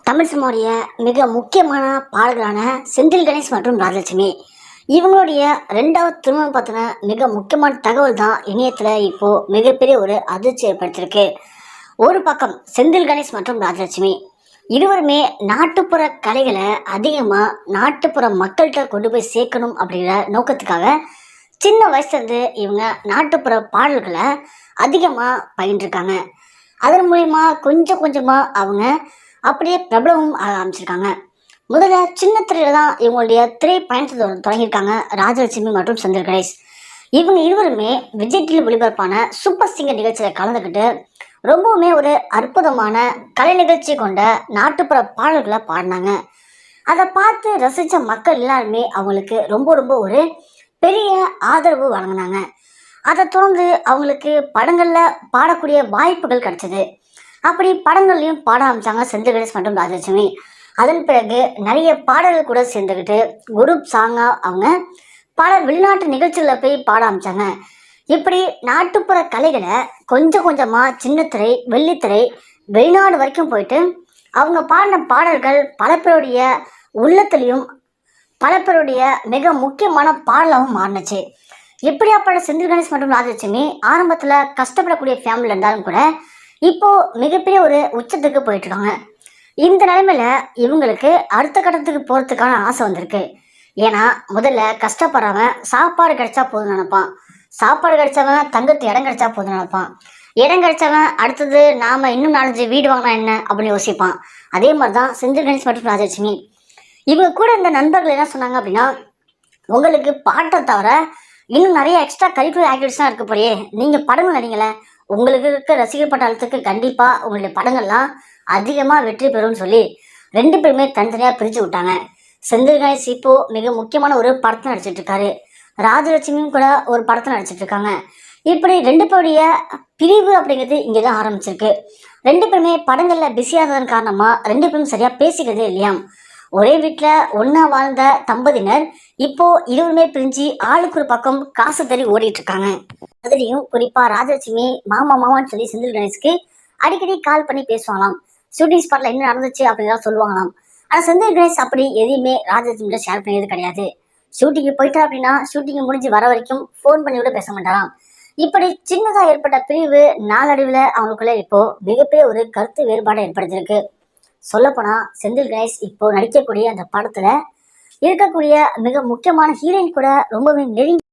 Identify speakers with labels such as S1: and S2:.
S1: தமிழ் சினிமாவுடைய மிக முக்கியமான பாடல்களான செந்தில் கணேஷ் மற்றும் ராஜலட்சுமி இவங்களுடைய ரெண்டாவது திருமணம் பார்த்தின மிக முக்கியமான தகவல் தான் இணையத்தில் இப்போது மிகப்பெரிய ஒரு அதிர்ச்சி ஏற்படுத்தியிருக்கு. ஒரு பக்கம் செந்தில் கணேஷ் மற்றும் ராஜலட்சுமி இருவருமே நாட்டுப்புற கலைகளை அதிகமாக நாட்டுப்புற மக்கள்கிட்ட கொண்டு போய் சேர்க்கணும் அப்படிங்கிற நோக்கத்துக்காக சின்ன வயசுலேருந்து இவங்க நாட்டுப்புற பாடல்களை அதிகமாக பயின்றிருக்காங்க. அதன் மூலயமா கொஞ்சம் கொஞ்சமாக அவங்க அப்படியே பிரபலமும் ஆரம்பிச்சிருக்காங்க. முதல்ல சின்ன திரையில தான் இவங்களுடைய திரை பயணத்தை தொடங்கியிருக்காங்க ராஜலட்சுமி மற்றும் செந்தில் கணேஷ். இவங்க இருவருமே விஜய் டிவி ஒளிபரப்பான சூப்பர் சிங்கர் நிகழ்ச்சியில் கலந்துக்கிட்டு ரொம்பவுமே ஒரு அற்புதமான கலை நிகழ்ச்சி கொண்ட நாட்டுப்புற பாடல்களை பாடினாங்க. அதை பார்த்து ரசித்த மக்கள் எல்லாருமே அவங்களுக்கு ரொம்ப ரொம்ப ஒரு பெரிய ஆதரவு வழங்கினாங்க. அதை தொடர்ந்து அவங்களுக்கு படங்களில் பாடக்கூடிய வாய்ப்புகள் கிடைச்சது. அப்படி படங்கள்லையும் பாட ஆரம்பிச்சாங்க செந்தில் கணேஷ் மற்றும் ராஜலட்சுமி. அதன் பிறகு நிறைய பாடல்கள் கூட சேர்ந்துக்கிட்டு குரூப் சாங்காக அவங்க பல வெளிநாட்டு நிகழ்ச்சிகளில் போய் பாட ஆரம்பித்தாங்க. இப்படி நாட்டுப்புற கலைகளை கொஞ்சம் கொஞ்சமாக சின்னத்திரை வெள்ளித்திரை வெளிநாடு வரைக்கும் போயிட்டு அவங்க பாடின பாடல்கள் பல பேருடைய உள்ளத்துலேயும் பல பேருடைய மிக முக்கியமான பாடலாகவும் மாறினுச்சு. இப்படியாப்பட்ட செந்தில் கணேஷ் மற்றும் ராஜலட்சுமி ஆரம்பத்தில் கஷ்டப்படக்கூடிய ஃபேமிலி இருந்தாலும் கூட இப்போது மிகப்பெரிய ஒரு உச்சத்துக்கு போயிட்டுருக்காங்க. இந்த நிலைமையில இவங்களுக்கு அடுத்த கட்டத்துக்கு போகிறதுக்கான ஆசை வந்திருக்கு. ஏன்னா முதல்ல கஷ்டப்படுறவன் சாப்பாடு கிடைச்சா போதும் நினைப்பான், சாப்பாடு கிடைச்சவன் தங்கத்து இடம் கிடைச்சா போதும் நினைப்பான், இடம் கிடைச்சவன் அடுத்தது நாம் இன்னும் 4-5 வீடு வாங்கினா என்ன அப்படின்னு யோசிப்பான். அதே மாதிரி தான் செந்தில் கணேஷ் மற்றும் ராஜலட்சுமி. இவங்க கூட இந்த நண்பர்கள் என்ன சொன்னாங்க அப்படின்னா, உங்களுக்கு பாட்டை தவிர இன்னும் நிறைய எக்ஸ்ட்ரா கரிக்குலர் ஆக்டிவிட்டிஸ்லாம் இருக்க போறியே, நீங்கள் படங்கள் நடிங்களே, உங்களுக்கு இருக்க ரசிகர் பட்டாளத்துக்கு கண்டிப்பாக உங்களுடைய படங்கள்லாம் அதிகமாக வெற்றி பெறும்னு சொல்லி 2 பேருமே தனித்தனியாக பிரித்து விட்டாங்க. செந்தில் கணேஷ் இப்போது மிக முக்கியமான ஒரு படத்தை நடிச்சிட்டு இருக்காரு. ராஜலட்சுமியும் கூட ஒரு படத்தை நடிச்சிட்டு இருக்காங்க. இப்படி 2 பேருடைய பிரிவு அப்படிங்கிறது இங்கே தான் ஆரம்பிச்சிருக்கு. 2 பேருமே படங்களில் பிஸியானதன் காரணமாக 2 பேரும் சரியாக பேசிக்கிறதே இல்லையாம். ஒரே வீட்டில் ஒன்றா வாழ்ந்த தம்பதியினர் இப்போ இருவருமே பிரிஞ்சு ஆளுக்கு ஒரு பக்கம் காசு தேடி ஓடிட்டு இருக்காங்க. அதுலேயும் குறிப்பாக ராஜலட்சுமி மாமான்னு சொல்லி செந்தில் கணேஷ்க்கு அடிக்கடி கால் பண்ணி பேசுவாங்களாம். ஷூட்டிங் ஸ்பாட்டில் என்ன நடந்துச்சு அப்படிங்கிறத சொல்லுவாங்களாம். ஆனால் செந்தில் கணேஷ் அப்படி எதையுமே ராஜலட்சுமியோட ஷேர் பண்ணியது கிடையாது. ஷூட்டிங்கு போயிட்டா அப்படின்னா ஷூட்டிங் முடிஞ்சு வர வரைக்கும் ஃபோன் பண்ணி கூட பேச மாட்டாராம். இப்படி சின்னதாக ஏற்பட்ட பிரிவு நாளடைவில் அவங்களுக்குள்ள இப்போது மிகப்பெரிய ஒரு கருத்து வேறுபாடு ஏற்படுத்தியிருக்கு. சொல்லப்போனால் செந்தில் கணேஷ் இப்போ நடிக்கக்கூடிய அந்த படத்தில் இருக்கக்கூடிய மிக முக்கியமான ஹீரோயின் கூட ரொம்பவே நெருங்கி